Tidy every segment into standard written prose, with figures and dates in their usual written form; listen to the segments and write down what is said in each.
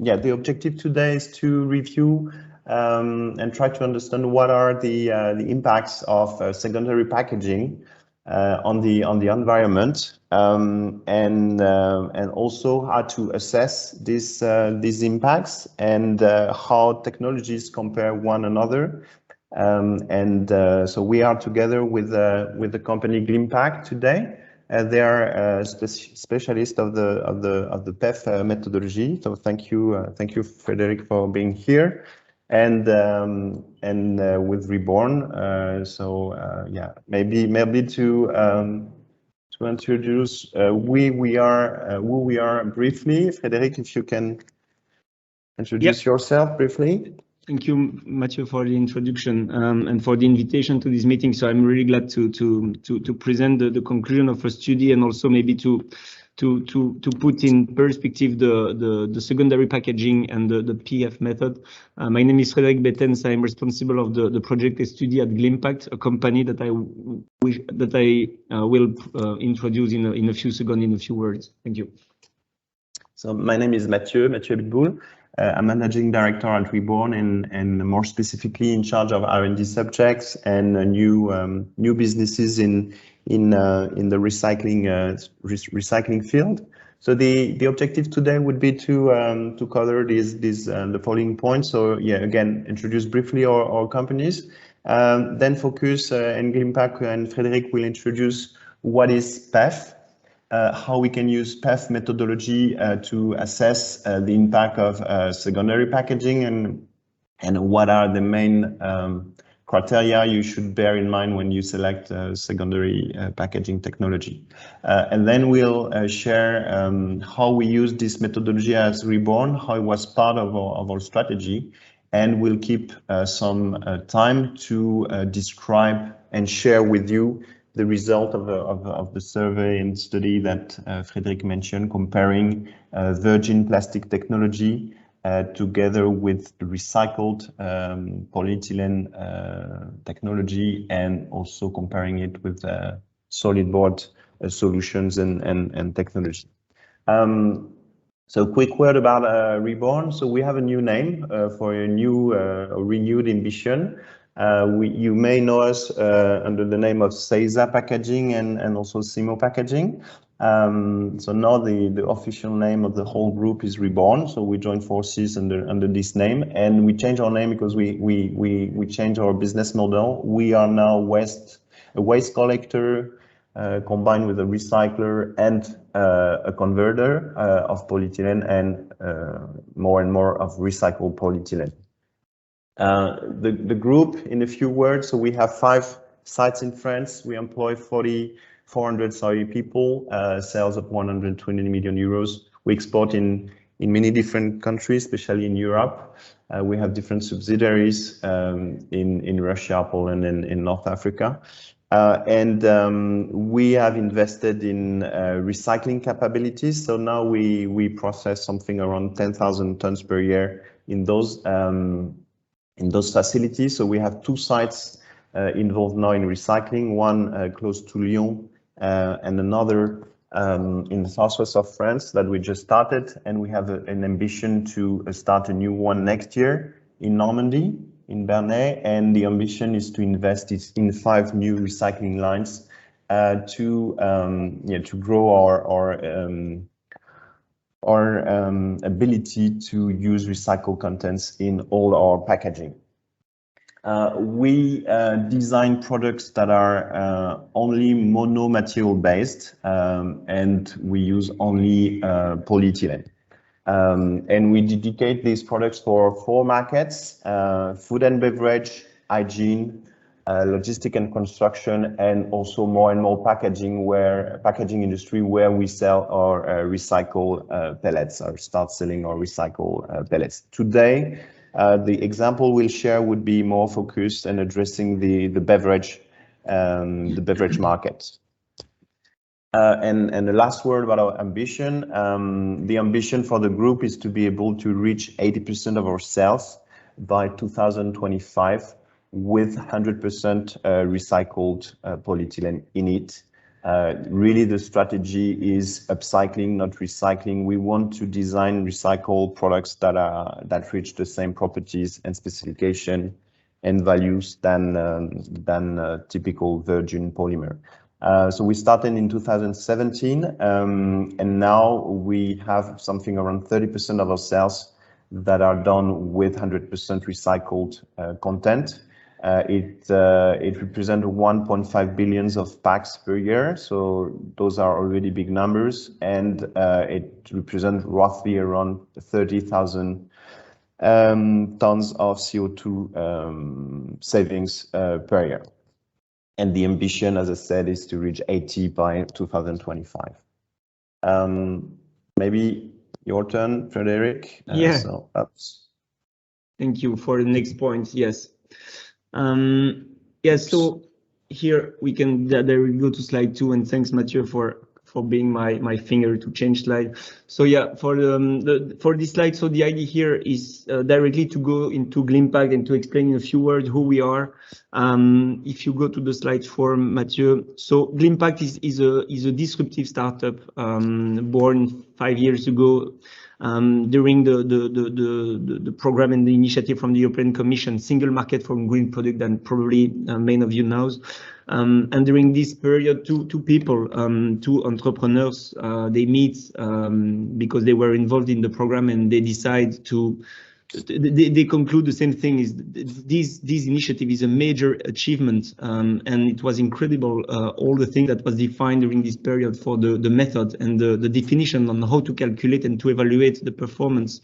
yeah, the objective today is to review and try to understand what are the impacts of secondary packaging on the environment, and also how to assess these impacts, and how technologies compare one another. So we are together with the company Glimpact today. They are specialists of the PEF methodology. So thank you, Frederic, for being here, and with Reborn. Yeah, maybe to introduce who we are briefly. Frederic, if you can introduce yourself briefly. Thank you, Mathieu, for the introduction and for the invitation to this meeting. So I'm really glad to present the conclusion of a study, and also maybe to put in perspective the secondary packaging and the PF method. My name is Frédéric Bettens. I'm responsible of the project study at Glimpact, a company that I will introduce in a few seconds, in a few words. Thank you. So my name is Mathieu Bitboul. I'm managing director at Reborn, and more specifically in charge of R&D subjects and new businesses in the recycling field. So the objective today would be to cover the following points. So yeah, again, introduce briefly our companies, then focus, and Glimpact and Frédéric will introduce what is PEF. How we can use PEF methodology to assess the impact of secondary packaging, and what are the main criteria you should bear in mind when you select secondary packaging technology. And then we'll share how we use this methodology as Reborn, how it was part of our strategy, and we'll keep some time to describe and share with you the result of the survey and study that Frédéric mentioned, comparing virgin plastic technology together with recycled polyethylene technology, and also comparing it with solid board solutions and technology. So quick word about Reborn. So we have a new name for a new renewed ambition. You may know us under the name of Seiza Packaging and also Simo Packaging. So now the official name of the whole group is Reborn. So we joined forces under this name, and we changed our name because we changed our business model. We are now a waste collector combined with a recycler and a converter of polyethylene, and more and more of recycled polyethylene. The group, in a few words, so we have 5 sites in France. We employ 400 people, sales of 120 million euros. We export in many different countries, especially in Europe. We have different subsidiaries in Russia, Poland, and in North Africa. And we have invested in recycling capabilities. So now we process something around 10,000 tons per year in those facilities. So we have 2 sites involved now in recycling, one close to Lyon and another in the southwest of France that we just started. And we have an ambition to start a new one next year in Normandy, in Bernay. And the ambition is to invest in 5 new recycling lines to grow our ability to use recycled contents in all our packaging. We design products that are only mono-material based, and we use only polyethylene. And we dedicate these products for 4 markets: food and beverage, hygiene, logistic and construction, and also more and more packaging industry, where we sell our recycle pellets, or start selling our recycle pellets. Today, the example we'll share would be more focused and addressing the beverage market. And the last word about our ambition. The ambition for the group is to be able to reach 80% of our sales by 2025 with 100% recycled polyethylene in it. Really, the strategy is upcycling, not recycling. We want to design recycled products that reach the same properties and specification and values than typical virgin polymer. So we started in 2017, and now we have something around 30% of our sales that are done with 100% recycled content. It represents 1.5 billion of packs per year, so those are already big numbers, and it represents roughly around 30,000 tons of CO2 savings per year. And the ambition, as I said, is to reach 80 by 2025. Maybe your turn, Frederic. Yeah. So, thank you for the next point. Yes. Yes. So here we can. There we go to slide 2, and thanks, Mathieu, for being my finger to change slide. So yeah, for this slide, so the idea here is directly to go into Glimpact and to explain in a few words who we are. If you go to the slide 4, Mathieu, so Glimpact is a disruptive startup born 5 years ago during the program and the initiative from the European Commission, Single Market for Green Product, and probably many of you know. And during this period, two people, two entrepreneurs, they meet because they were involved in the program, and they decide to. They conclude the same thing: is this initiative is a major achievement, and it was incredible all the things that was defined during this period for the method and the definition on how to calculate and to evaluate the performance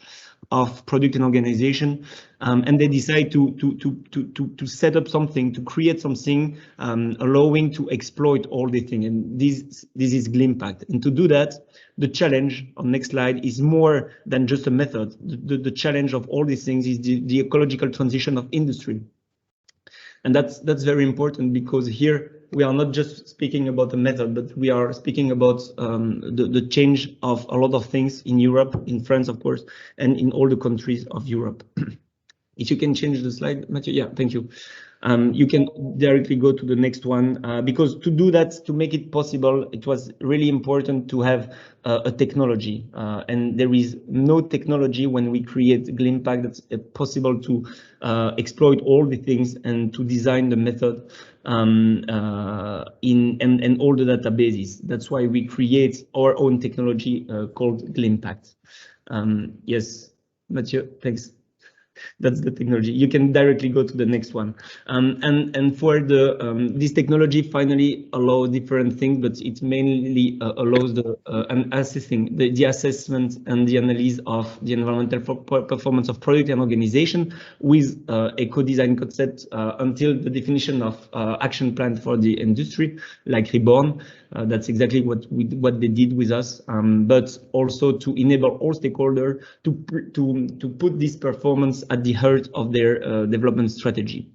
of product and organization, and they decide to set up something, to create something allowing to exploit all the thing, and this is Glimpact. And to do that, the challenge on next slide is more than just a method. The challenge of all these things is the ecological transition of industry, and that's very important, because here we are not just speaking about a method, but we are speaking about the change of a lot of things in Europe, in France, of course, and in all the countries of Europe. If you can change the slide, Mathieu. Yeah, thank you. You can directly go to the next one, because to do that, to make it possible, it was really important to have a technology, and there is no technology when we create Glimpact that's possible to exploit all the things and to design the method and all the databases. That's why we create our own technology called Glimpact. Yes, Mathieu, thanks. That's the technology. You can directly go to the next one. And for the this technology finally allows different things, but it mainly allows the assessing the assessment and the analysis of the environmental performance of product and organization with eco-design concept until the definition of action plan for the industry, like Reborn. That's exactly what they did with us, but also to enable all stakeholders to put this performance at the heart of their development strategy.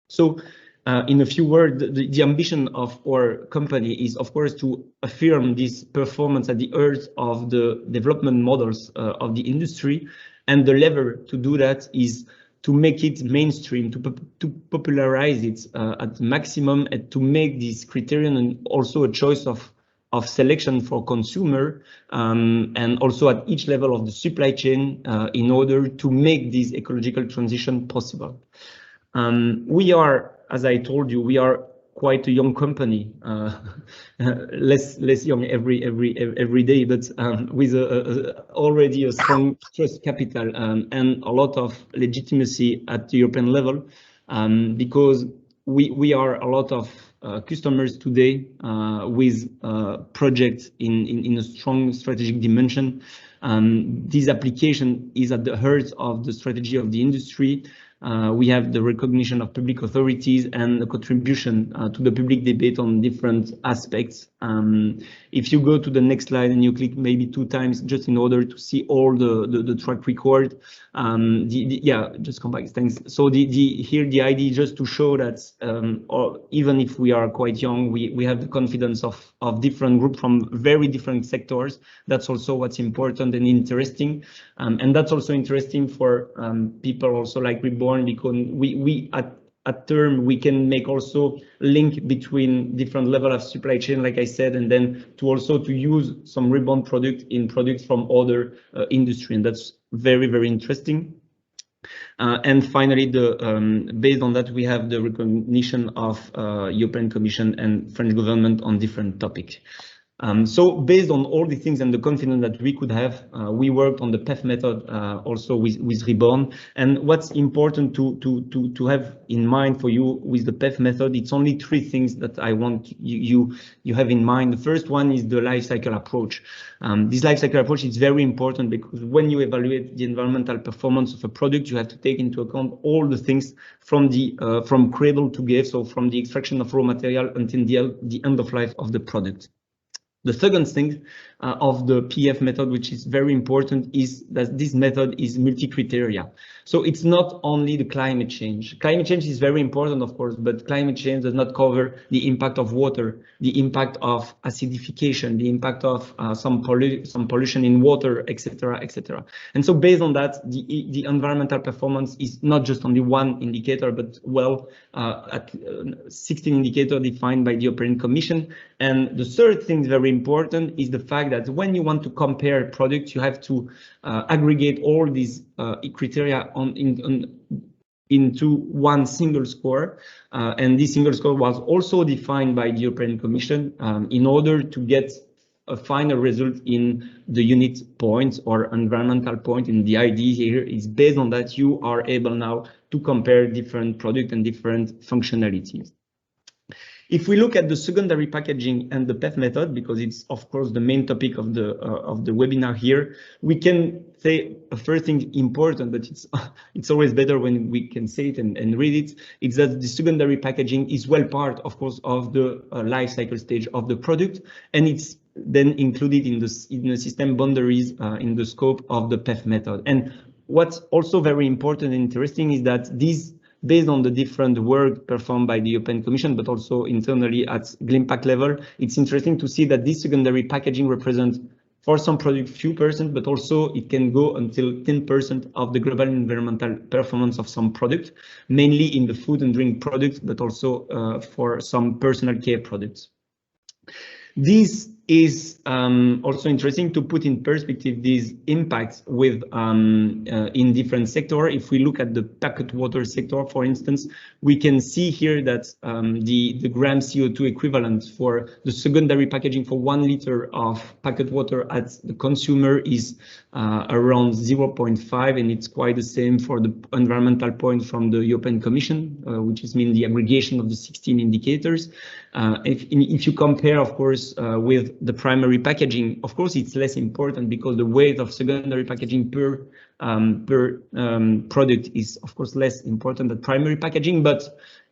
So in a few words, the ambition of our company is, of course, to affirm this performance at the heart of the development models of the industry, and the lever to do that is to make it mainstream, to popularize it at maximum, and to make this criterion and also a choice of selection for consumer, and also at each level of the supply chain in order to make this ecological transition possible. We are, as I told you, we are quite a young company, less young every day, but with already a strong trust capital and a lot of legitimacy at the European level, because we are a lot of customers today with projects in a strong strategic dimension. This application is at the heart of the strategy of the industry. We have the recognition of public authorities and the contribution to the public debate on different aspects. If you go to the next slide and you click maybe 2 times just in order to see all the track record, yeah, just come back, thanks. So here the idea just to show that even if we are quite young, we have the confidence of different groups from very different sectors. That's also what's important and interesting, and that's also interesting for people also like Reborn, because we at term we can make also link between different level of supply chain, like I said, and then to also to use some Reborn product in products from other industry, and that's very, very interesting. And finally, based on that, we have the recognition of European Commission and French government on different topics. So based on all the things and the confidence that we could have, we worked on the PEF method also with Reborn. And what's important to have in mind for you with the PEF method, it's only 3 things that I want you have in mind. The first one is the life cycle approach. This life cycle approach is very important because when you evaluate the environmental performance of a product, you have to take into account all the things from the from cradle to grave, so from the extraction of raw material until the end of life of the product. The second thing of the PEF method, which is very important, is that this method is multi-criteria. So it's not only the climate change. Climate change is very important, of course, but climate change does not cover the impact of water, the impact of acidification, the impact of some pollution in water, etc., etc. And so based on that, the environmental performance is not just only one indicator, but at 16 indicators defined by the European Commission. And the third thing very important is the fact that when you want to compare products, you have to aggregate all these criteria into one single score. And this single score was also defined by the European Commission in order to get a final result in the unit points or environmental point. And the idea here is based on that you are able now to compare different products and different functionalities. If we look at the secondary packaging and the PEF method, because it's of course the main topic of the webinar here, we can say a first thing important, but it's always better when we can say it and read it. It's that the secondary packaging is well part, of course, of the life cycle stage of the product, and it's then included in the system boundaries in the scope of the PEF method. And what's also very important and interesting is that these, based on the different work performed by the European Commission, but also internally at Glimpact level, it's interesting to see that this secondary packaging represents for some products few percent, but also it can go until 10% of the global environmental performance of some product, mainly in the food and drink products, but also for some personal care products. This is also interesting to put in perspective these impacts with in different sectors. If we look at the packet water sector, for instance, we can see here that the gram CO2 equivalent for the secondary packaging for 1 liter of packet water at the consumer is around 0.5, and it's quite the same for the environmental point from the European Commission, which is mean the aggregation of the 16 indicators. If you compare, of course, with the primary packaging, of course, it's less important because the weight of secondary packaging per product is, of course, less important than primary packaging. But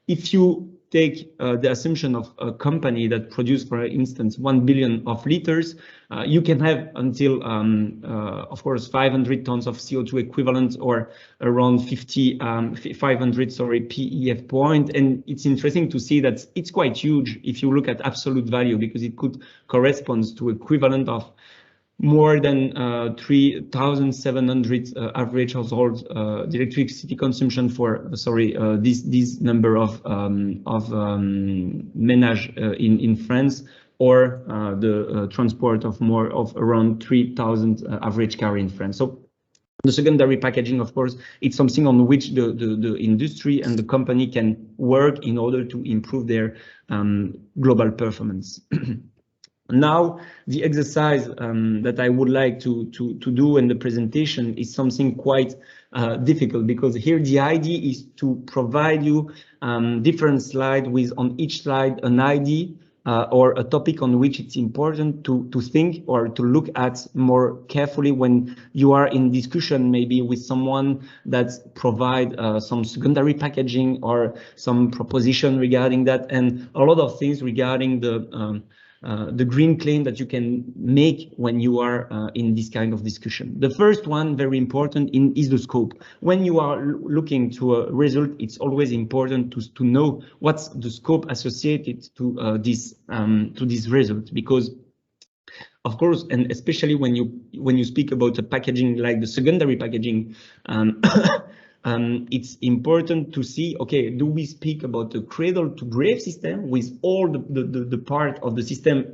if you take the assumption of a company that produces, for instance, 1 billion of liters, you can have until, of course, 500 tons of CO2 equivalent, or around 500, sorry, PEF point. And it's interesting to see that it's quite huge if you look at absolute value, because it could correspond to equivalent of more than 3,700 average household electricity consumption for this number of ménage in France, or the transport of around 3,000 average car in France. So the secondary packaging, of course, it's something on which the industry and the company can work in order to improve their global performance. Now, the exercise that I would like to do in the presentation is something quite difficult, because here the idea is to provide you different slides with on each slide an idea or a topic on which it's important to think or to look at more carefully when you are in discussion, maybe with someone that provide some secondary packaging or some proposition regarding that, and a lot of things regarding the green claim that you can make when you are in this kind of discussion. The first one, very important, is the scope. When you are looking to a result, it's always important to know what's the scope associated to this result, because of course, and especially when you speak about a packaging like the secondary packaging, it's important to see, okay, do we speak about the cradle to grave system with all the part of the system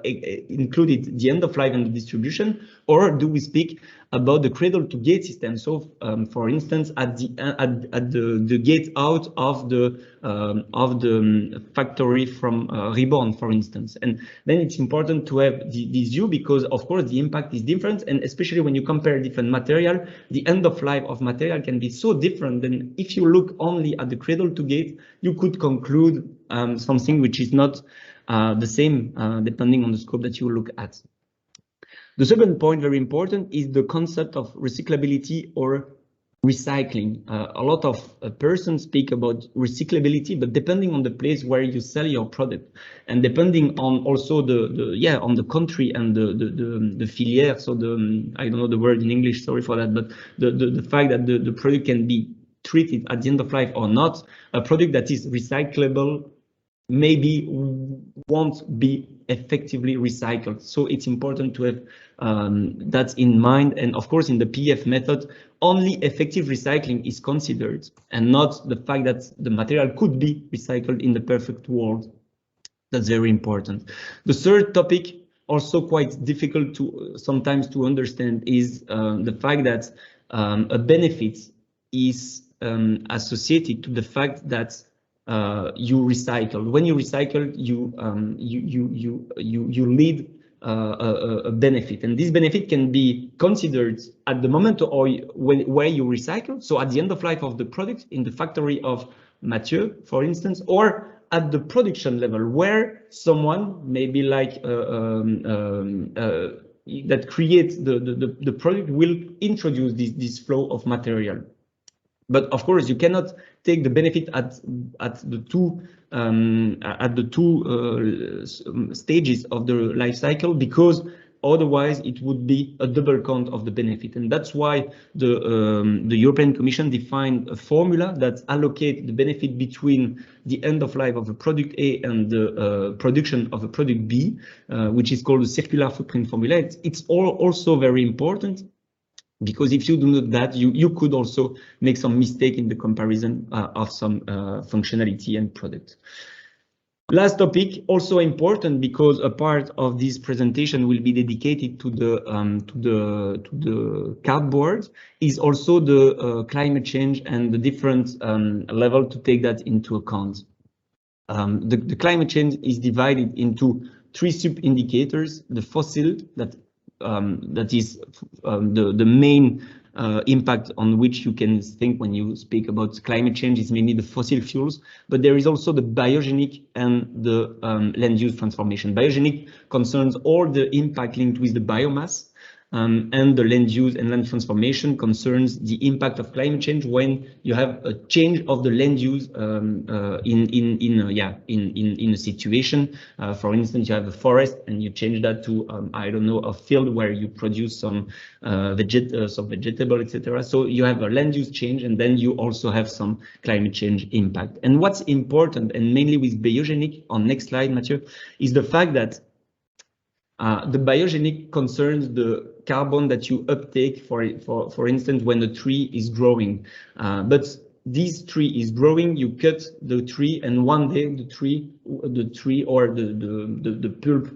included the end of life and the distribution, or do we speak about the cradle to gate system? So, for instance, at the gate out of the factory from Reborn, for instance. And then it's important to have this view, because of course the impact is different, and especially when you compare different material, the end of life of material can be so different. Then if you look only at the cradle to gate, you could conclude something which is not the same, depending on the scope that you look at. The second point, very important, is the concept of recyclability or recycling. A lot of persons speak about recyclability, but depending on the place where you sell your product, and depending on also on the country and the filière, so I don't know the word in English, sorry for that, but the fact that the product can be treated at the end of life or not, a product that is recyclable maybe won't be effectively recycled. So it's important to have that in mind. And of course, in the PF method, only effective recycling is considered, and not the fact that the material could be recycled in the perfect world. That's very important. The third topic, also quite difficult to sometimes to understand, is the fact that a benefit is associated to the fact that you recycle. When you recycle, you lead a benefit, and this benefit can be considered at the moment or where you recycle. So at the end of life of the product in the factory of Mathieu, for instance, or at the production level where someone maybe like that creates the product will introduce this flow of material. But of course, you cannot take the benefit at the two stages of the life cycle, because otherwise it would be a double count of the benefit. And that's why the European Commission defined a formula that allocates the benefit between the end of life of a product A and the production of a product B, which is called the circular footprint formula. It's also very important, because if you do not that, you could also make some mistake in the comparison of some functionality and product. Last topic, also important, because a part of this presentation will be dedicated to the cardboard, is also the climate change and the different level to take that into account. The climate change is divided into 3 sub-indicators: the fossil, that is the main impact on which you can think when you speak about climate change, is mainly the fossil fuels, but there is also the biogenic and the land use transformation. Biogenic concerns all the impact linked with the biomass, and the land use and land transformation concerns the impact of climate change when you have a change of the land use in a situation. For instance, you have a forest and you change that to I don't know, a field where you produce some vegetable, etc. So you have a land use change, and then you also have some climate change impact. And what's important, and mainly with biogenic, on next slide, Mathieu, is the fact that the biogenic concerns the carbon that you uptake, for instance, when a tree is growing. But this tree is growing, you cut the tree, and one day the tree or the pulp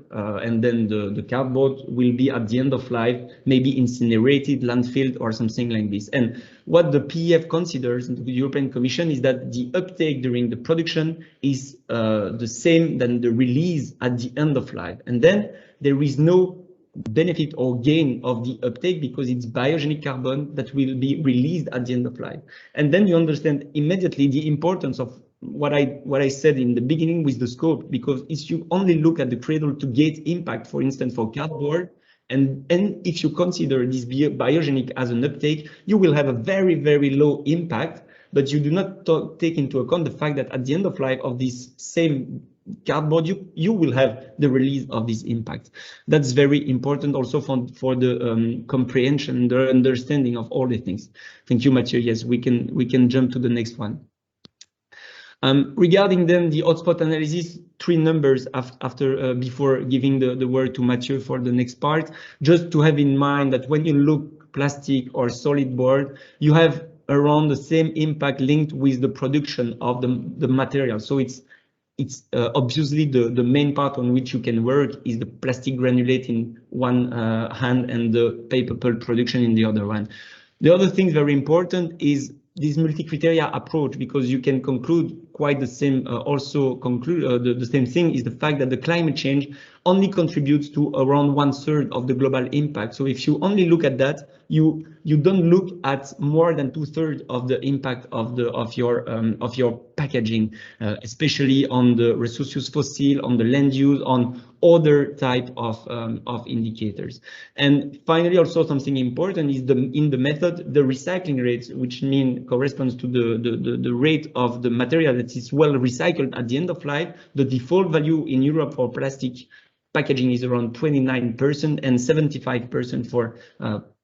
and then the cardboard will be at the end of life, maybe incinerated, landfilled, or something like this. And what the PEF considers, the European Commission, is that the uptake during the production is the same than the release at the end of life. And then there is no benefit or gain of the uptake, because it's biogenic carbon that will be released at the end of life. And then you understand immediately the importance of what I said in the beginning with the scope, because if you only look at the cradle to gate impact, for instance, for cardboard, and if you consider this biogenic as an uptake, you will have a very, very low impact, but you do not take into account the fact that at the end of life of this same cardboard, you will have the release of this impact. That's very important also for the comprehension, the understanding of all the things. Thank you, Mathieu. Yes, we can jump to the next one. Regarding then the hotspot analysis, 3 numbers after before giving the word to Mathieu for the next part, just to have in mind that when you look plastic or solid board, you have around the same impact linked with the production of the material. So it's obviously the main part on which you can work is the plastic granulate in one hand and the paper pulp production in the other one. The other thing very important is this multi-criteria approach, because you can conclude quite the same, also conclude the same thing is the fact that the climate change only contributes to around 1/3 of the global impact. So if you only look at that, you don't look at more than 2/3 of the impact of your packaging, especially on the resource use fossil, on the land use, on other type of indicators. And finally, also something important is in the method, the recycling rate, which corresponds to the rate of the material that is well recycled at the end of life. The default value in Europe for plastic packaging is around 29% and 75% for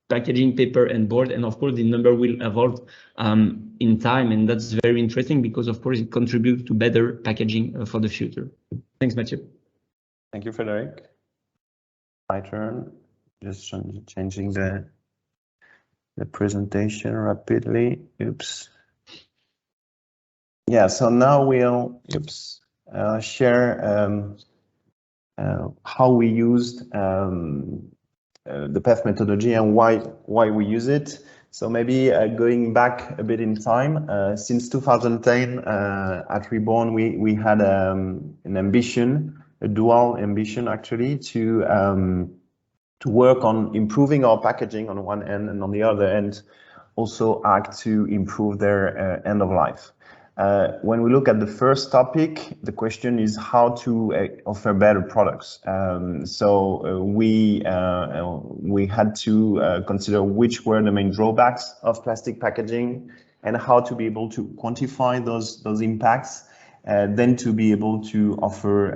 packaging, paper and board. And of course, the number will evolve in time. And that's very interesting because, of course, it contributes to better packaging for the future. Thanks, Mathieu. Thank you, Frédéric. My turn. Just changing the presentation rapidly. Oops. Yeah, so now we'll share how we used the PEF methodology and why we use it. So maybe going back a bit in time, since 2010 at Reborn, we had an ambition, a dual ambition actually, to work on improving our packaging on one end, and on the other end also act to improve their end of life. When we look at the first topic, the question is how to offer better products. So we had to consider which were the main drawbacks of plastic packaging and how to be able to quantify those impacts, then to be able to offer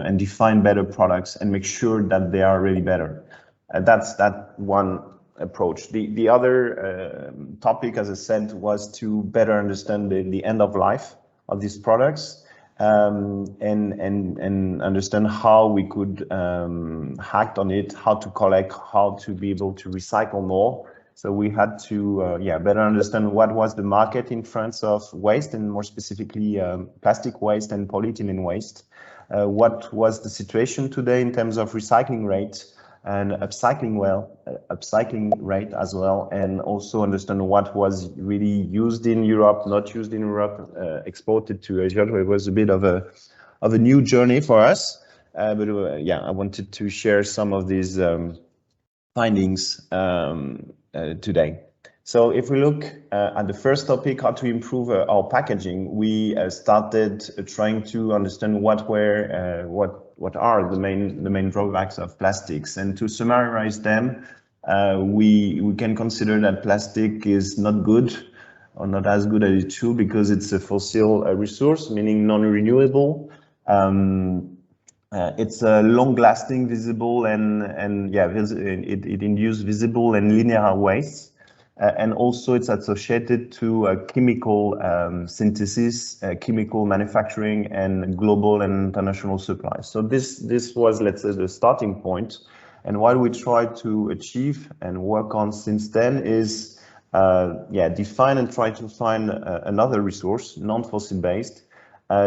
and define better products and make sure that they are really better. That's that one approach. The other topic, as I said, was to better understand the end of life of these products and understand how we could act on it, how to collect, how to be able to recycle more. So we had to better understand what was the market in France of waste, and more specifically plastic waste and polyethylene waste. What was the situation today in terms of recycling rate and upcycling rate as well, and also understand what was really used in Europe, not used in Europe, exported to Asia. It was a bit of a new journey for us, but I wanted to share some of these findings today. So if we look at the first topic, how to improve our packaging, we started trying to understand what are the main drawbacks of plastics, and to summarize them, we can consider that plastic is not good, or not as good as it should, because it's a fossil resource, meaning non-renewable. It's long-lasting, visible, and it induces visible and linear waste. And also it's associated to chemical synthesis, chemical manufacturing, and global and international supply. So this was, let's say, the starting point. And what we tried to achieve and work on since then is define and try to find another resource, non-fossil based,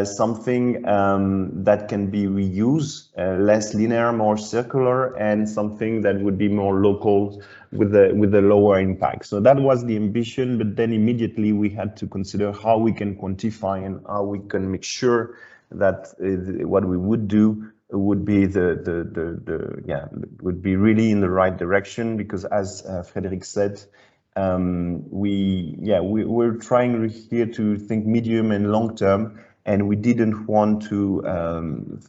something that can be reused, less linear, more circular, and something that would be more local with a lower impact. So that was the ambition, but then immediately we had to consider how we can quantify and how we can make sure that what we would do would be would be really in the right direction, because as Frédéric said, we're trying here to think medium and long term, and we didn't want to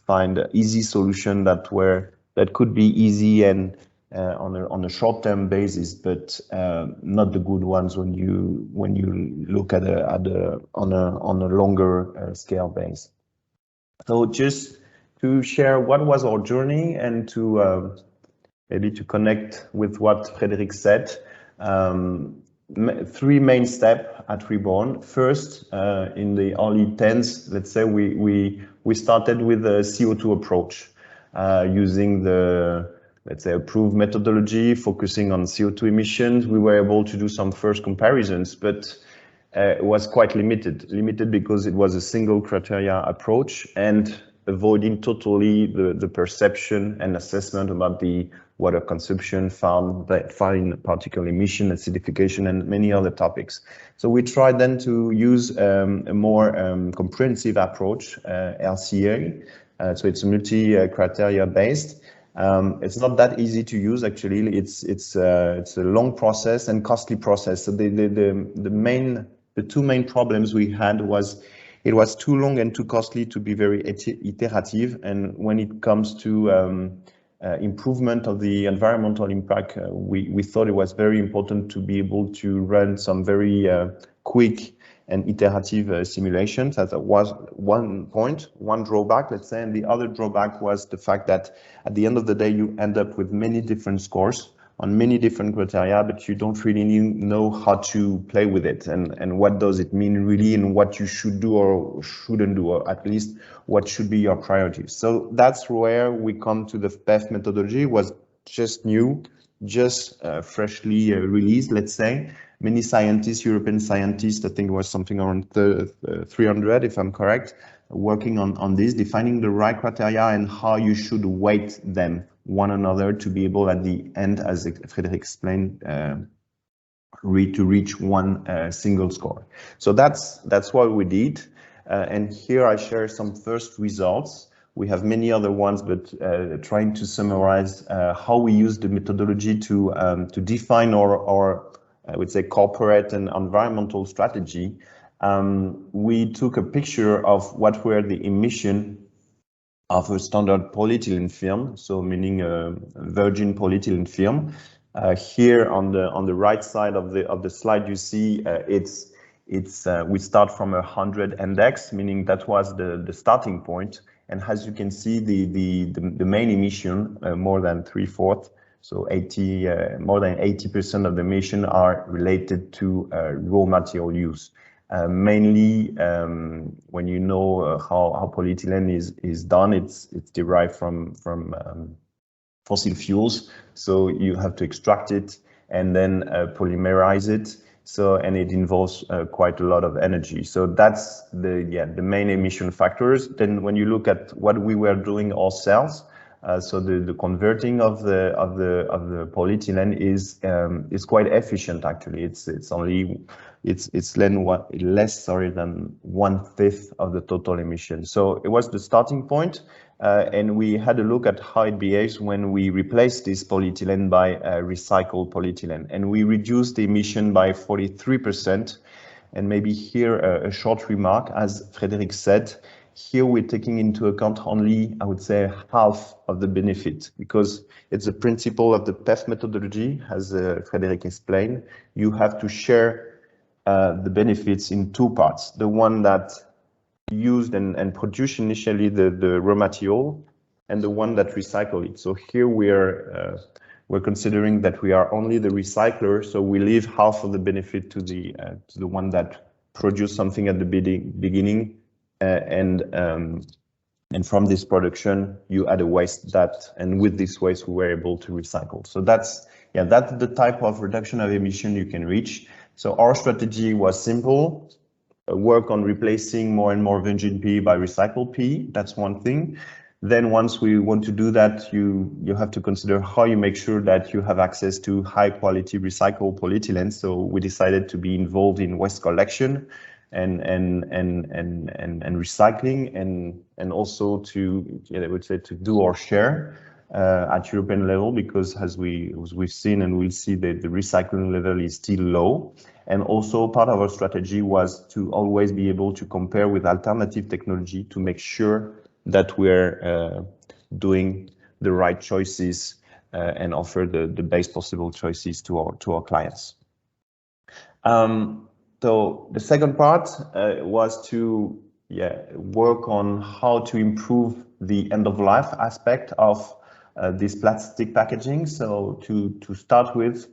find an easy solution that could be easy and on a short-term basis, but not the good ones when you look at on a longer scale base. So just to share what was our journey, and to maybe to connect with what Frédéric said. Three main steps at Reborn. First, in the early 10s, let's say, we started with a CO2 approach, using the, let's say, approved methodology, focusing on CO2 emissions. We were able to do some first comparisons, but was quite limited because it was a single criteria approach and avoiding totally the perception and assessment about the water consumption, fine particle emission, acidification, and many other topics. So we tried then to use a more comprehensive approach, LCA. So it's multi-criteria based. It's not that easy to use actually. It's a long process and costly process. So the two main problems we had was it was too long and too costly to be very iterative. And when it comes to improvement of the environmental impact, we thought it was very important to be able to run some very quick and iterative simulations. That was one point, one drawback, let's say, and the other drawback was the fact that at the end of the day, you end up with many different scores on many different criteria, but you don't really know how to play with it and what does it mean really and what you should do or shouldn't do, or at least what should be your priorities. So that's where we come to the PEF methodology. It was just new, just freshly released, let's say. Many scientists, European scientists, I think it was something around 300, if I'm correct, working on this, defining the right criteria and how you should weight them one another to be able at the end, as Frédéric explained, to reach one single score. So that's what we did. And here I share some first results. We have many other ones, but trying to summarize how we use the methodology to define our I would say corporate and environmental strategy. We took a picture of what were the emission of a standard polyethylene film, so meaning a virgin polyethylene film. Here on the right side of the slide, you see we start from 100 index, meaning that was the starting point. And as you can see, the main emission, more than 3/4, so more than 80% of the emission are related to raw material use. Mainly, when you know how polyethylene is done, it's derived from fossil fuels. So you have to extract it and then polymerize it. So, and it involves quite a lot of energy. So that's the main emission factors. Then when you look at what we were doing ourselves, so the converting of the polyethylene is quite efficient actually. It's less than 1/5 of the total emission. So it was the starting point, and we had a look at how it behaves when we replace this polyethylene by recycled polyethylene, and we reduced the emission by 43%. And maybe here a short remark, as Frédéric said. Here we're taking into account only, I would say, half of the benefit, because it's a principle of the PEF methodology, as Frédéric explained. You have to share the benefits in two parts. The one that used and produced initially the raw material, and the one that recycle it. So here we're considering that we are only the recycler, so we leave half of the benefit to the one that produced something at the beginning. And from this production, you add a waste and with this waste, we were able to recycle. So that's the type of reduction of emission you can reach. So our strategy was simple: work on replacing more and more virgin PE by recycled PE. That's one thing. Then once we want to do that, you have to consider how you make sure that you have access to high quality recycled polyethylene. So we decided to be involved in waste collection and recycling, and also to I would say to do our share at European level, because as we've seen and we'll see that the recycling level is still low. And also part of our strategy was to always be able to compare with alternative technology to make sure that we're doing the right choices and offer the best possible choices to our clients. So the second part was to work on how to improve the end of life aspect of this plastic packaging. So to start with,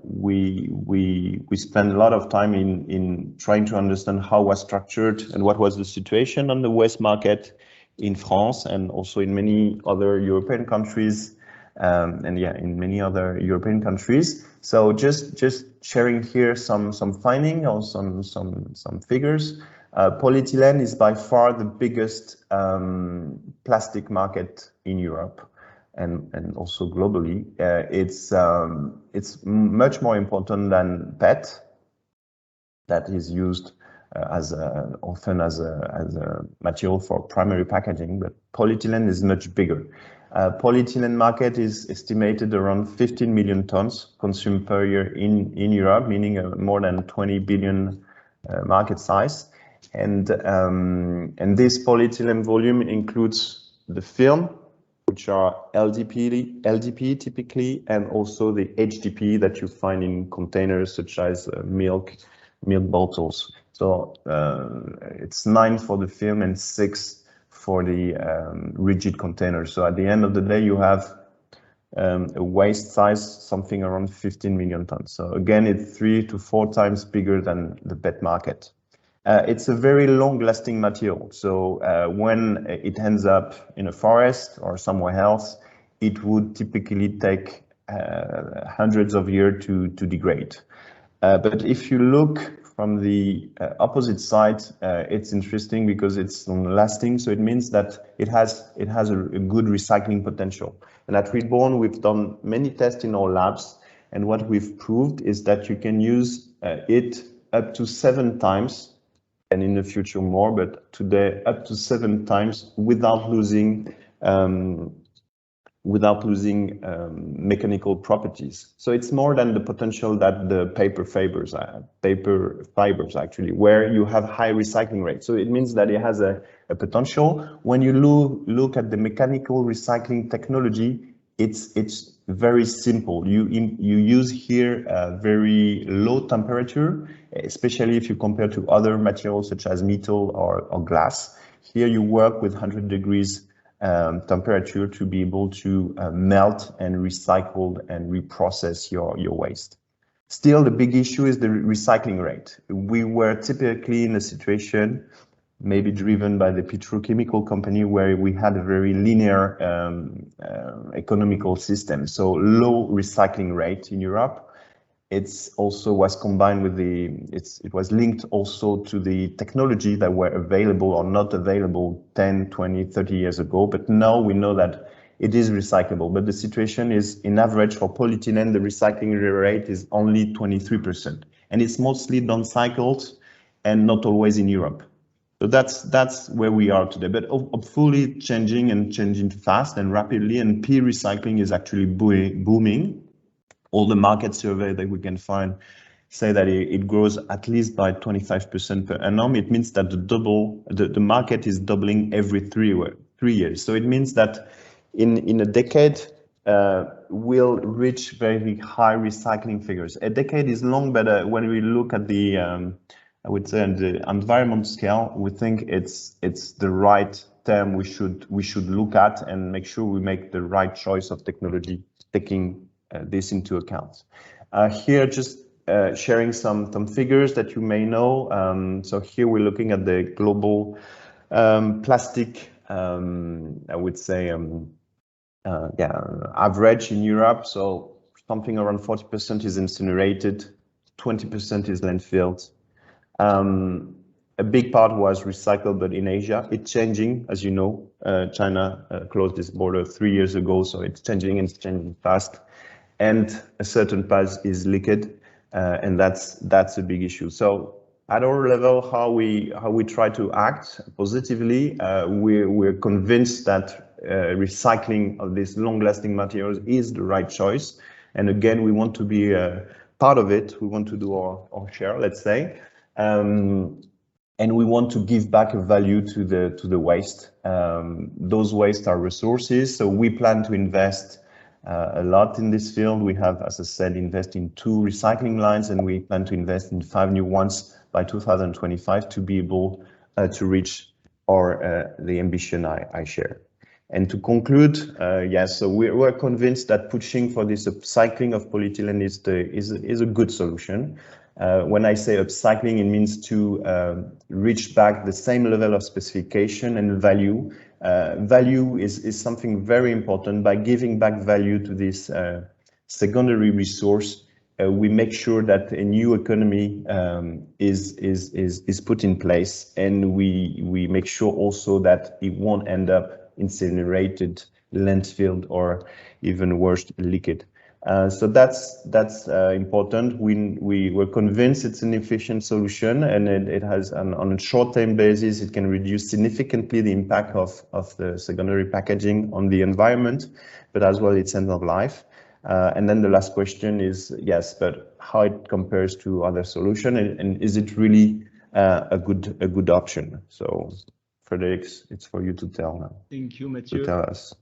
we spent a lot of time in trying to understand how was structured and what was the situation on the waste market in France and also in many other European countries, in many other European countries. So just sharing here some finding or some figures. Polyethylene is by far the biggest plastic market in Europe and also globally. It's much more important than PET, that is used often as a material for primary packaging, but polyethylene is much bigger. Polyethylene market is estimated around 15 million tons consumed per year in Europe, meaning more than 20 billion market size. And this polyethylene volume includes the film, which are LDP typically, and also the HDP that you find in containers such as milk bottles. So it's 9 for the film and 6 for the rigid container. So at the end of the day, you have a waste size something around 15 million tons. So again, it's 3 to 4 times bigger than the PET market. It's a very long-lasting material. So when it ends up in a forest or somewhere else, it would typically take hundreds of years to degrade. But if you look from the opposite side, it's interesting because it's long-lasting. So it means that it has a good recycling potential. And at Reborn, we've done many tests in our labs, and what we've proved is that you can use it up to 7 times, and in the future more, but today up to 7 times without losing mechanical properties. So it's more than the potential that the paper fibers actually, where you have high recycling rate. So it means that it has a potential. When you look at the mechanical recycling technology, it's very simple. You use here a very low temperature, especially if you compare to other materials such as metal or glass. Here you work with 100 degrees temperature to be able to melt and recycle and reprocess your waste. Still, the big issue is the recycling rate. We were typically in a situation, maybe driven by the petrochemical company, where we had a very linear economical system. So low recycling rate in Europe. It's also was combined with it was linked also to the technology that were available or not available 10, 20, 30 years ago. But now we know that it is recyclable. But the situation is, in average for polyethylene, the recycling rate is only 23%. And it's mostly downcycled and not always in Europe. So that's where we are today, but hopefully changing fast and rapidly, and peer recycling is actually booming. All the market survey that we can find say that it grows at least by 25% per annum. It means that the market is doubling every 3 years. So it means that in a decade, we'll reach very high recycling figures. A decade is long, but when we look at the I would say on the environment scale, we think it's the right term we should look at and make sure we make the right choice of technology, taking this into account. Here, just sharing some figures that you may know. So here we're looking at the global plastic, I would say, average in Europe. So something around 40% is incinerated, 20% is landfilled. A big part was recycled, but in Asia, it's changing. As you know, China closed this border 3 years ago, so it's changing and it's changing fast. And a certain part is liquid, and that's a big issue. So at our level, how we try to act positively, we're convinced that recycling of these long-lasting materials is the right choice. And again, we want to be part of it. We want to do our share, let's say. And we want to give back a value to the waste. Those waste are resources, so we plan to invest a lot in this field. We have, as I said, invest in 2 recycling lines, and we plan to invest in 5 new ones by 2025 to be able to reach the ambition I share. And to conclude, yes, so we're convinced that pushing for this upcycling of polyethylene is a good solution. When I say upcycling, it means to reach back the same level of specification and value. Value is something very important. By giving back value to this secondary resource, we make sure that a new economy is put in place, and we make sure also that it won't end up incinerated, landfilled, or even worse, liquid. So that's important. We were convinced it's an efficient solution, and it has on a short-term basis, it can reduce significantly the impact of the secondary packaging on the environment, but as well its end of life. And then the last question is, yes, but how it compares to other solution, and is it really a good option? So, Frederic, it's for you to tell now. Thank you, Mathieu. To tell us.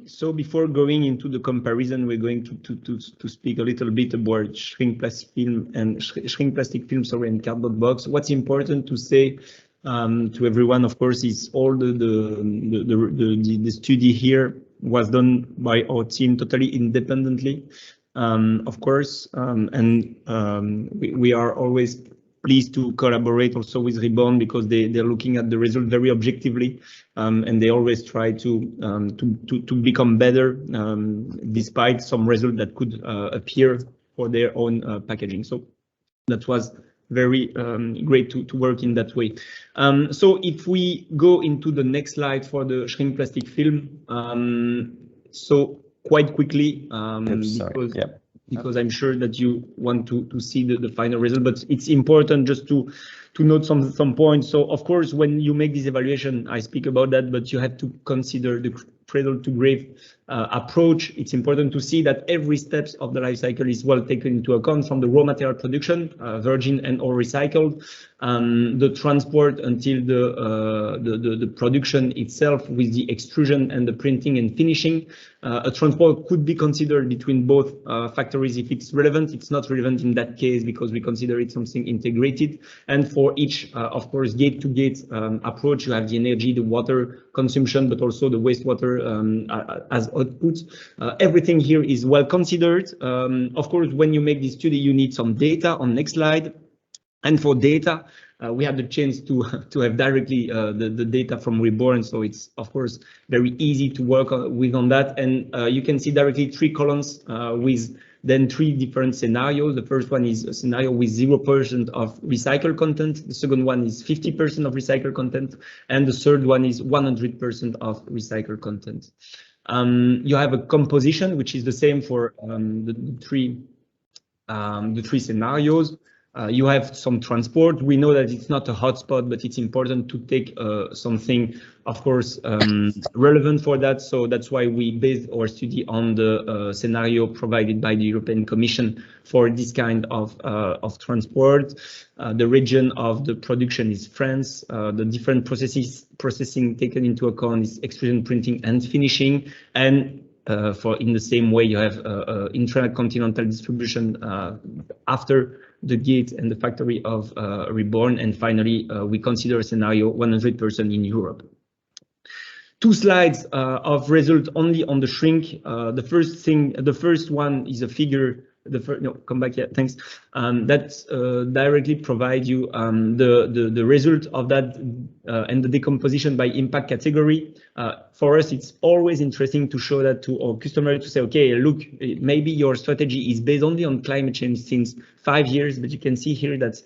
So before going into the comparison, we're going to speak a little bit about shrink plastic film and and cardboard box. What's important to say to everyone, of course, is all the study here was done by our team totally independently, of course, and we are always pleased to collaborate also with Reborn, because they're looking at the result very objectively, and they always try to become better despite some result that could appear for their own packaging. So that was very great to work in that way. So if we go into the next slide for the shrink plastic film, so quite quickly, because I'm sure that you want to see the final result, but it's important just to note some points. So of course, when you make this evaluation, I speak about that, but you have to consider the cradle to grave approach. It's important to see that every step of the life cycle is well taken into account, from the raw material production, virgin and or recycled, the transport until the production itself with the extrusion and the printing and finishing. A transport could be considered between both factories if it's relevant. It's not relevant in that case because we consider it something integrated. And for each, of course, gate-to-gate approach, you have the energy, the water consumption, but also the wastewater as output. Everything here is well considered. Of course, when you make this study, you need some data. On next slide. And for data, we had the chance to have directly the data from Reborn, so it's of course very easy to work with on that. And you can see directly 3 columns with then 3 different scenarios. The first one is a scenario with 0% of recycled content. The second one is 50% of recycled content, and the third one is 100% of recycled content. You have a composition which is the same for the three scenarios. You have some transport. We know that it's not a hotspot, but it's important to take something, of course, relevant for that. So that's why we based our study on the scenario provided by the European Commission for this kind of transport. The region of the production is France. The different processing taken into account is extrusion, printing, and finishing. And for in the same way, you have intracontinental distribution after the gate and the factory of Reborn. And finally, we consider a scenario 100% in Europe. 2 slides of result only on the shrink. The first one is a figure. Come back. Yeah, thanks. That directly provide you the result of that and the decomposition by impact category. For us, it's always interesting to show that to our customer, to say, okay, look, maybe your strategy is based only on climate change since 5 years, but you can see here that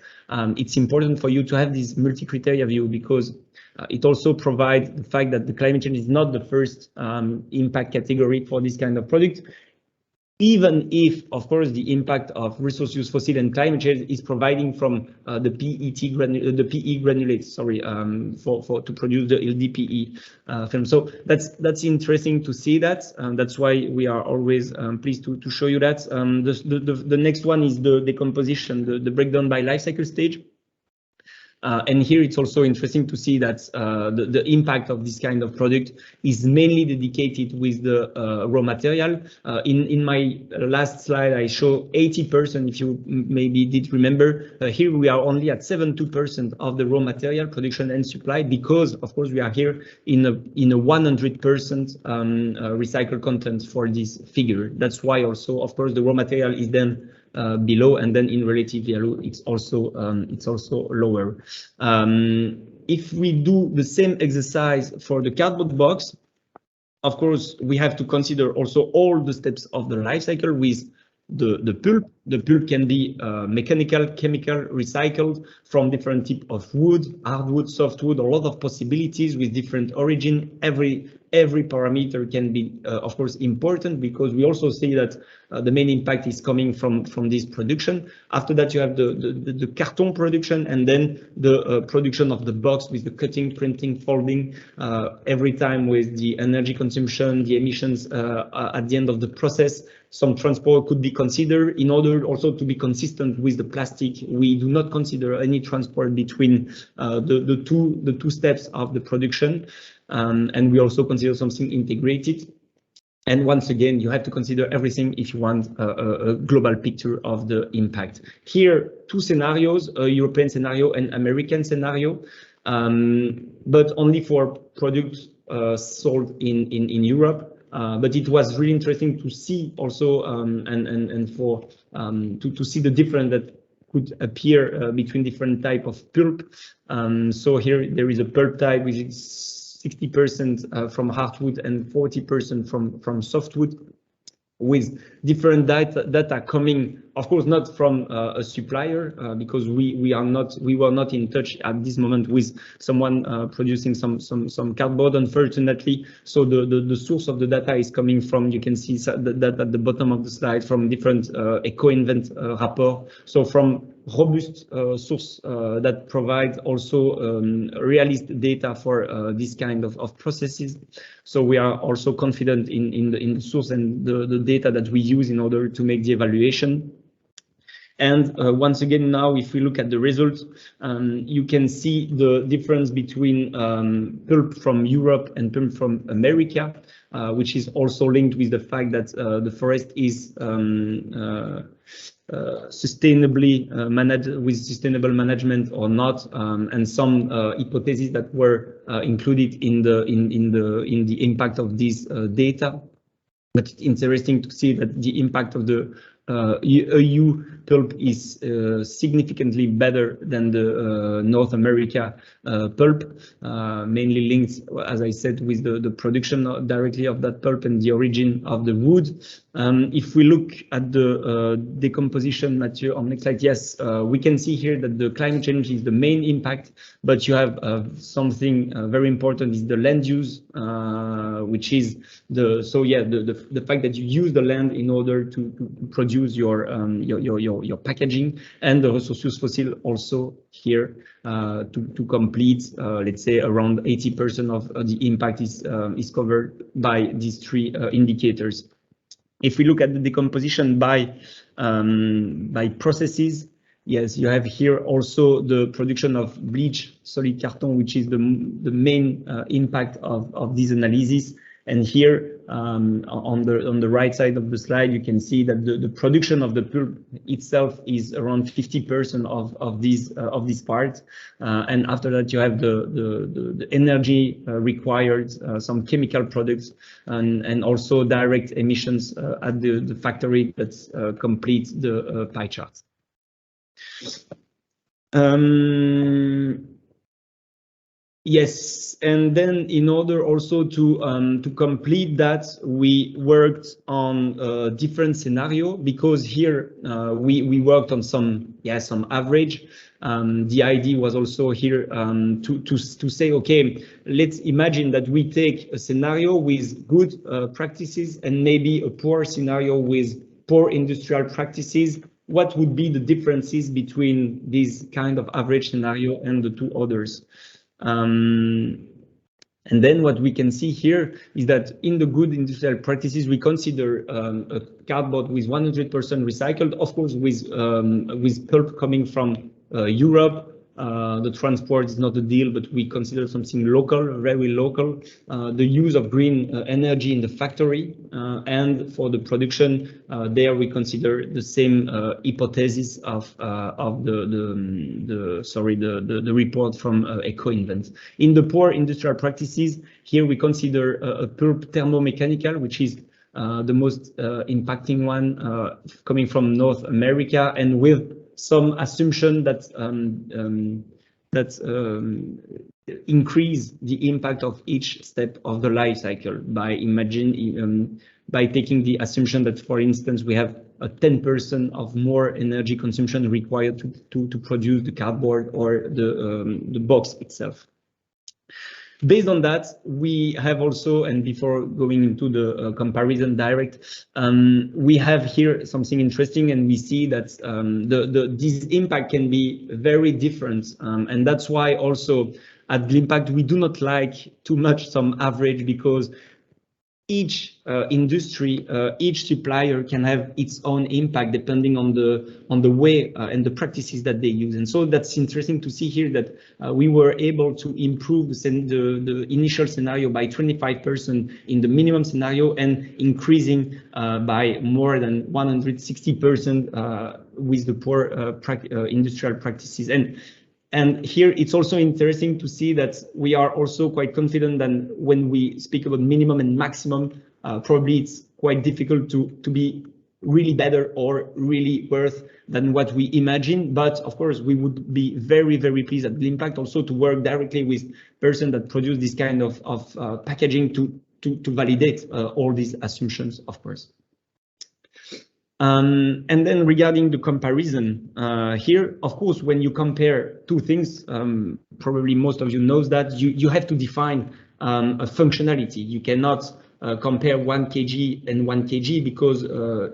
it's important for you to have this multi-criteria view, because it also provides the fact that the climate change is not the first impact category for this kind of product. Even if, of course, the impact of resource use, fossil, and climate change is providing from the PE granulates, sorry, to produce the LDPE film. So that's interesting to see that. That's why we are always pleased to show you that. The next one is the decomposition, the breakdown by life cycle stage. And here it's also interesting to see that the impact of this kind of product is mainly dedicated with the raw material. In my last slide, I show 80%, if you maybe did remember. Here we are only at 72% of the raw material production and supply, because of course we are here in a 100% recycled content for this figure. That's why also, of course, the raw material is then below, and then in relative value it's also lower. If we do the same exercise for the cardboard box, of course we have to consider also all the steps of the life cycle with the pulp. The pulp can be mechanical, chemical, recycled from different type of wood, hardwood, softwood, a lot of possibilities with different origin. Every parameter can be, of course, important, because we also see that the main impact is coming from this production. After that, you have the carton production, and then the production of the box with the cutting, printing, folding, every time with the energy consumption, the emissions at the end of the process. Some transport could be considered in order also to be consistent with the plastic. We do not consider any transport between the two steps of the production, and we also consider something integrated. And once again, you have to consider everything if you want a global picture of the impact. Here, two scenarios, a European scenario and American scenario, but only for products sold in Europe. But it was really interesting to see also and for to see the difference that could appear between different type of pulp. So here there is a pulp type which is 60% from hardwood and 40% from softwood, with different data coming, of course, not from a supplier, because we were not in touch at this moment with someone producing some cardboard, unfortunately. So the source of the data is coming from, you can see that at the bottom of the slide, from different eco-invent rapport. So from robust source that provide also realist data for this kind of processes. So we are also confident in the source and the data that we use in order to make the evaluation. And once again, now, if we look at the results, you can see the difference between pulp from Europe and pulp from America, which is also linked with the fact that the forest is sustainably managed with sustainable management or not, and some hypotheses that were included in the impact of this data. But it's interesting to see that the impact of the EU pulp is significantly better than the North America pulp, mainly linked, as I said, with the production directly of that pulp and the origin of the wood. If we look at the decomposition, Mathieu, on next slide, yes, we can see here that the climate change is the main impact, but you have something very important is the land use, which is the fact that you use the land in order to produce your packaging, and the resources fossil also here to complete, let's say, around 80% of the impact is covered by these three indicators. If we look at the decomposition by processes, yes, you have here also the production of bleach solid carton, which is the main impact of this analysis. And here on the right side of the slide, you can see that the production of the pulp itself is around 50% of this part, and after that you have the energy required, some chemical products, and also direct emissions at the factory that complete the pie chart. Yes, and then in order also to complete that, we worked on a different scenario, because here we worked on some average. The idea was also here to say, okay, let's imagine that we take a scenario with good practices and maybe a poor scenario with poor industrial practices. What would be the differences between this kind of average scenario and the two others? And then what we can see here is that in the good industrial practices, we consider a cardboard with 100% recycled, of course, with pulp coming from Europe. The transport is not a deal, but we consider something local, very local. The use of green energy in the factory, and for the production, there we consider the same hypothesis of the report from EcoInvent. In the poor industrial practices, here we consider a pulp thermomechanical, which is the most impacting one, coming from North America, and with some assumption that increase the impact of each step of the life cycle by by taking the assumption that, for instance, we have a 10% of more energy consumption required to produce the cardboard or the box itself. Based on that, we have also, and before going into the comparison direct, we have here something interesting, and we see that this impact can be very different, and that's why also at Glimpact we do not like too much some average, because each industry, each supplier can have its own impact depending on the way and the practices that they use. And so that's interesting to see here that we were able to improve the initial scenario by 25% in the minimum scenario, and increasing by more than 160% with the poor industrial practices. And here it's also interesting to see that we are also quite confident that when we speak about minimum and maximum, probably it's quite difficult to be really better or really worse than what we imagine. But of course, we would be very, very pleased at Glimpact also to work directly with person that produce this kind of packaging to validate all these assumptions, of course. And then regarding the comparison here, of course, when you compare two things, probably most of you knows that you have to define a functionality. You cannot compare 1 kg and 1 kg, because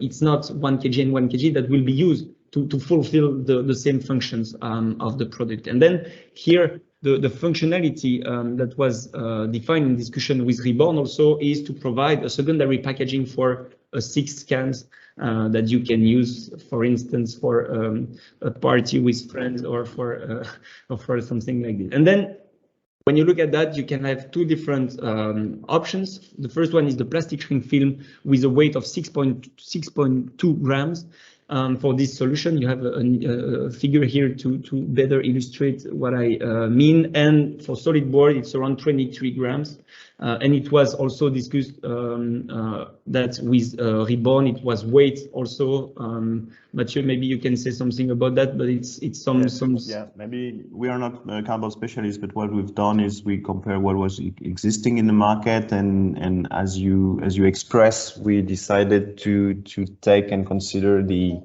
it's not 1 kg and 1 kg that will be used to fulfill the same functions of the product. And then here, the functionality that was defined in discussion with Reborn also is to provide a secondary packaging for 6 cans that you can use, for instance, for a party with friends, or for something like this. And then when you look at that, you can have two different options. The first one is the plastic shrink film with a weight of 6.2 grams. For this solution, you have a figure here to better illustrate what I mean. And for solid board, it's around 23 grams. And it was also discussed that with Reborn, it was weight also. Mathieu, maybe you can say something about that, but it's some. Yeah, maybe we are not cardboard specialists, but what we've done is we compare what was existing in the market, and as you express, we decided to take and consider the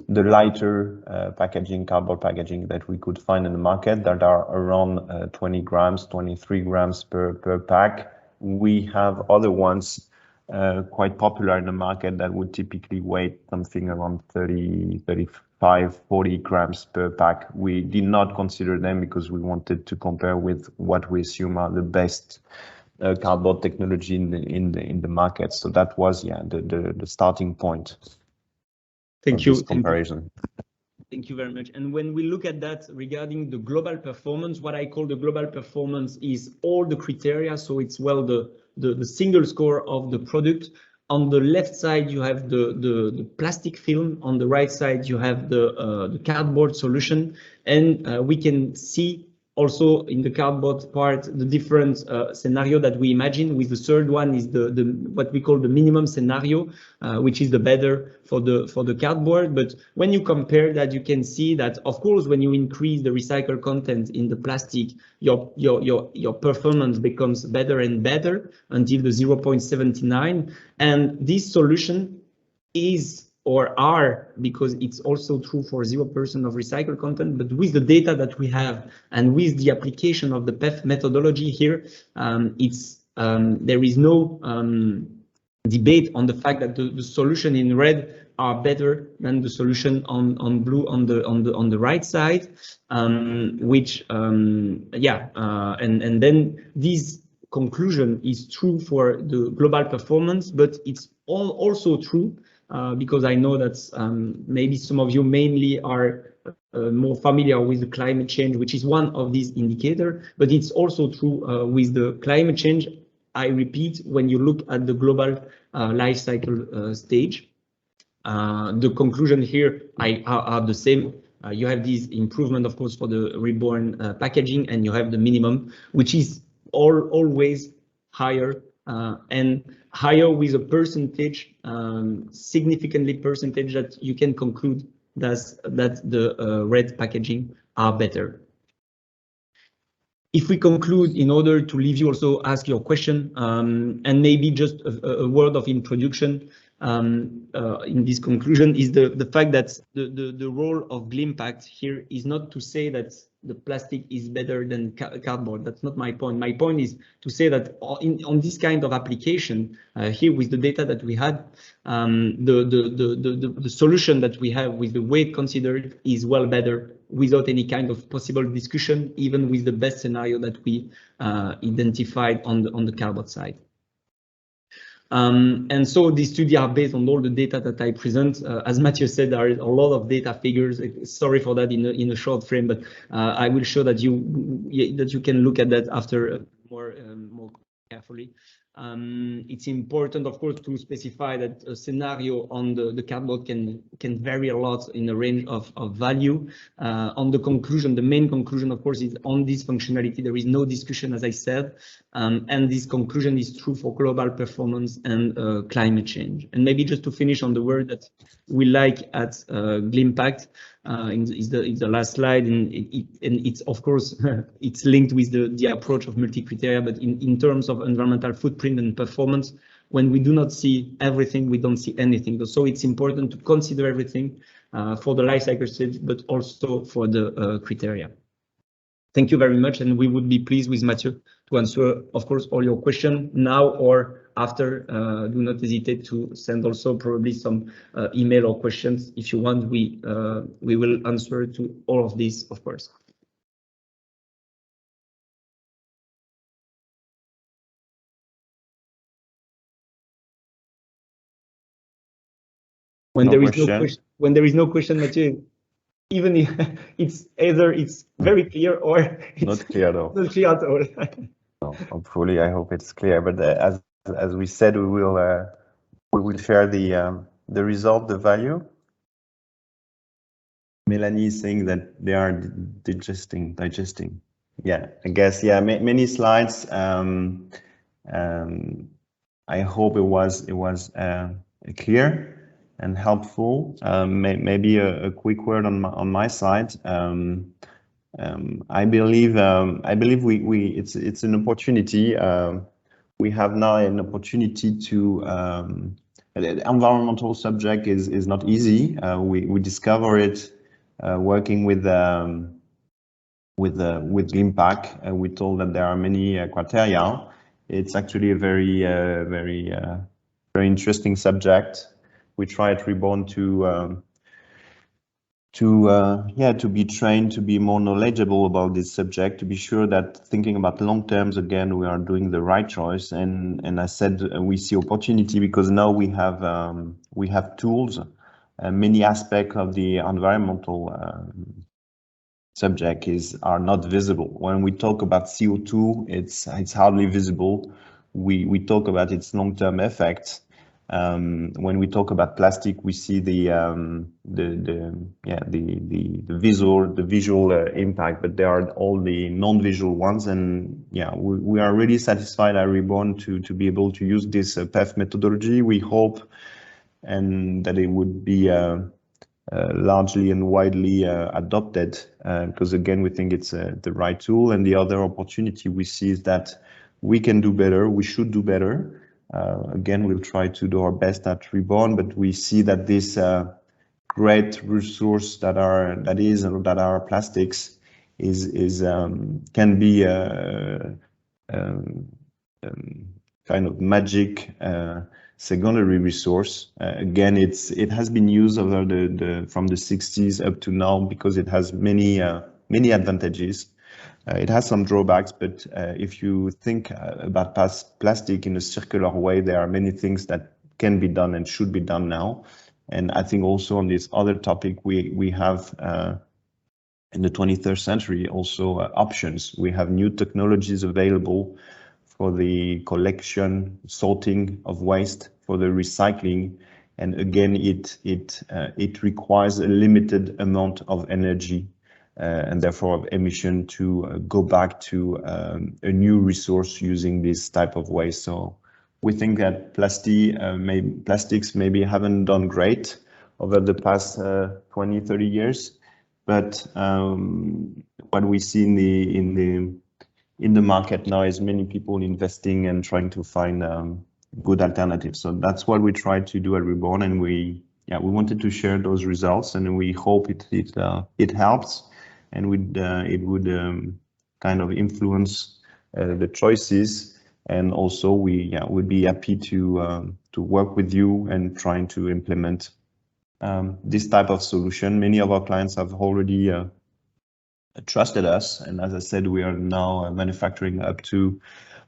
lighter packaging, cardboard packaging that we could find in the market that are around 20 grams, 23 grams per pack. We have other ones quite popular in the market that would typically weigh something around 30, 35, 40 grams per pack. We did not consider them because we wanted to compare with what we assume are the best cardboard technology in the market. So that was, yeah, the starting point. Thank you. Comparison. Thank you very much. And when we look at that regarding the global performance, what I call the global performance is all the criteria. So it's, well, the single score of the product. On the left side, you have the plastic film. On the right side, you have the cardboard solution. And we can see also in the cardboard part the different scenario that we imagine. With the third one is the what we call the minimum scenario, which is the better for the cardboard. But when you compare that, you can see that, of course, when you increase the recycled content in the plastic, your performance becomes better and better until the 0.79. And this solution is, or are, because it's also true for 0% of recycled content, but with the data that we have and with the application of the PEF methodology here, there is no debate on the fact that the solution in red are better than the solution on blue on the right side, which and then this conclusion is true for the global performance, but it's also true because I know that maybe some of you mainly are more familiar with the climate change, which is one of these indicators, but it's also true with the climate change. I repeat, when you look at the global life cycle stage, the conclusion here are the same. You have this improvement, of course, for the Reborn packaging, and you have the minimum, which is always higher and higher with a percentage, significantly percentage that you can conclude that the red packaging are better. If we conclude, in order to leave you also ask your question, and maybe just a word of introduction in this conclusion, is the fact that the role of Glimpact here is not to say that the plastic is better than cardboard. That's not my point. My point is to say that on this kind of application, here with the data that we had, the solution that we have with the weight considered is well better without any kind of possible discussion, even with the best scenario that we identified on the cardboard side. And so these studies are based on all the data that I present. As Mathieu said, there is a lot of data figures. Sorry for that in a short frame, but I will show that you can look at that after more carefully. It's important, of course, to specify that a scenario on the cardboard can vary a lot in the range of value. On the conclusion, the main conclusion, of course, is on this functionality. There is no discussion, as I said, and this conclusion is true for global performance and climate change. And maybe just to finish on the word that we like at Glimpact, is the last slide, and it's of course it's linked with the approach of multi-criteria, but in terms of environmental footprint and performance, when we do not see everything, we don't see anything. So it's important to consider everything for the life cycle stage, but also for the criteria. Thank you very much, and we would be pleased with Mathieu to answer, of course, all your questions now or after. Do not hesitate to send also probably some email or questions if you want. We will answer to all of these, of course. When there is no question, Mathieu, even if it's either it's very clear or it's not clear though. Not clear at all. No, hopefully, I hope it's clear. But as we said, we will share the result, the value. Melanie is saying that they are digesting. Yeah, I guess. Yeah, many slides. I hope it was clear and helpful. Maybe a quick word on my side. I believe it's an opportunity. We have now an opportunity to. The environmental subject is not easy. We discover it working with Glimpact. We told that there are many criteria. It's actually a very interesting subject. We try at Reborn to be trained, to be more knowledgeable about this subject, to be sure that thinking about long terms, again, we are doing the right choice. And I said we see opportunity because now we have tools. Many aspects of the environmental subject are not visible. When we talk about CO2, it's hardly visible. We talk about its long-term effects. When we talk about plastic, we see the visual impact, but there are all the non-visual ones. And yeah, we are really satisfied at Reborn to be able to use this PEF methodology. We hope and that it would be largely and widely adopted, because again, we think it's the right tool. And the other opportunity we see is that we can do better. We should do better. Again, we'll try to do our best at Reborn, but we see that this great resource that are plastics can be kind of magic secondary resource. Again, it has been used over from the 60s up to now because it has many advantages. It has some drawbacks, but if you think about plastic in a circular way, there are many things that can be done and should be done now. And I think also on this other topic, we have in the 21st century also options. We have new technologies available for the collection, sorting of waste, for the recycling. And again, it requires a limited amount of energy and therefore of emission to go back to a new resource using this type of waste. So we think that plastics maybe haven't done great over the past 20, 30 years, but what we see in in the market now is many people investing and trying to find good alternatives. So that's what we try to do at Reborn, and we wanted to share those results, and we hope it helps, and it would kind of influence the choices. And also we'd be happy to work with you and trying to implement this type of solution. Many of our clients have already trusted us, and as I said, we are now manufacturing up to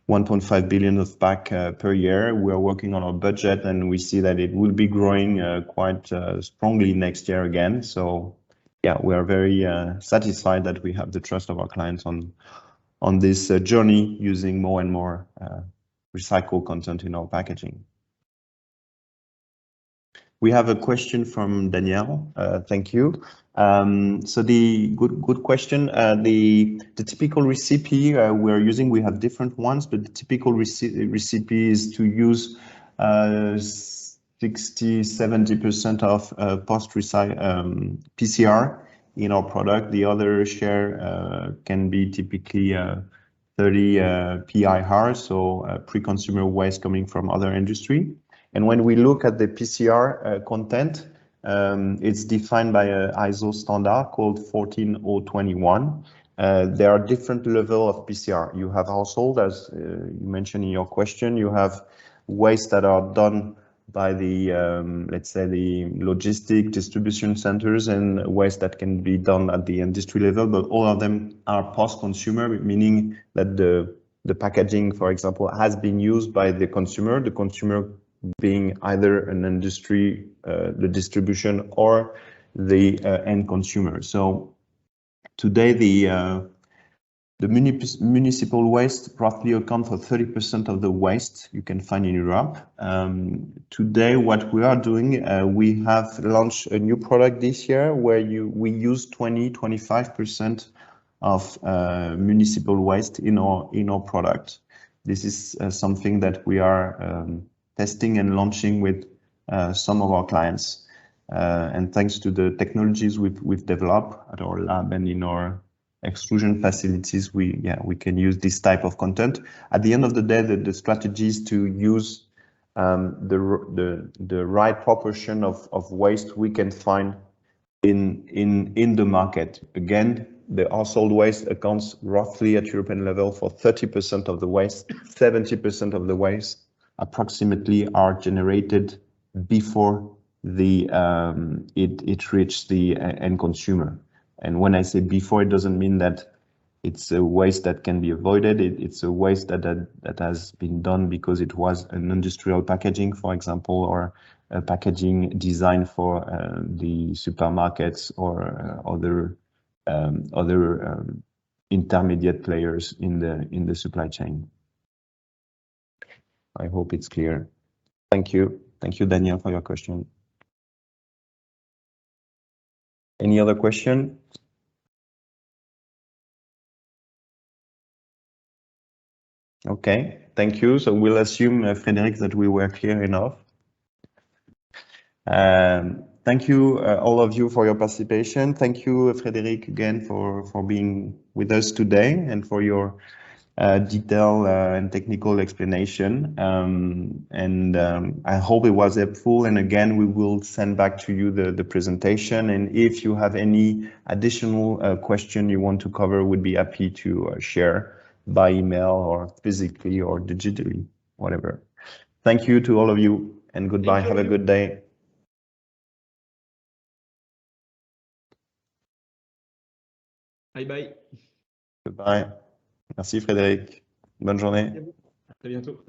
1.5 billion of pack per year. We are working on our budget, and we see that it will be growing quite strongly next year again. So yeah, we are very satisfied that we have the trust of our clients on this journey, using more and more recycled content in our packaging. We have a question from Danielle. Thank you. So the good question. The typical recipe we're using, we have different ones, but the typical recipe is to use 60-70% of PCR in our product. The other share can be typically 30 PIR, so pre-consumer waste coming from other industry. And when we look at the PCR content, it's defined by an ISO standard called 14021. There are different levels of PCR. You have household, as you mentioned in your question. You have waste that are done by the, let's say, the logistic distribution centers, and waste that can be done at the industry level, but all of them are post-consumer, meaning that the packaging, for example, has been used by the consumer being either an industry, the distribution, or the end consumer. So today the municipal waste roughly account for 30% of the waste you can find in Europe. Today, what we are doing, we have launched a new product this year where we use 20-25% of municipal waste in our product. This is something that we are testing and launching with some of our clients. And thanks to the technologies we've developed at our lab and in our extrusion facilities, we can use this type of content. At the end of the day, the strategy is to use the right proportion of waste we can find in the market. Again, the household waste accounts roughly at European level for 30% of the waste. 70% of the waste approximately are generated before it reaches the end consumer. And when I say before, it doesn't mean that it's a waste that can be avoided. It's a waste that has been done because it was an industrial packaging, for example, or a packaging designed for the supermarkets or other intermediate players in the supply chain. I hope it's clear. Thank you. Thank you, Daniel, for your question. Any other question? Okay, thank you. So we'll assume, Frédéric, that we were clear enough. Thank you, all of you, for your participation. Thank you, Frédéric, again for being with us today and for your detailed and technical explanation. I hope it was helpful. And again, we will send back to you the presentation. And if you have any additional question you want to cover, we'd be happy to share by email or physically or digitally, whatever. Thank you to all of you, and goodbye. Have a good day. Bye bye. Goodbye. Merci Frédéric. Bonne journée. À très bientôt.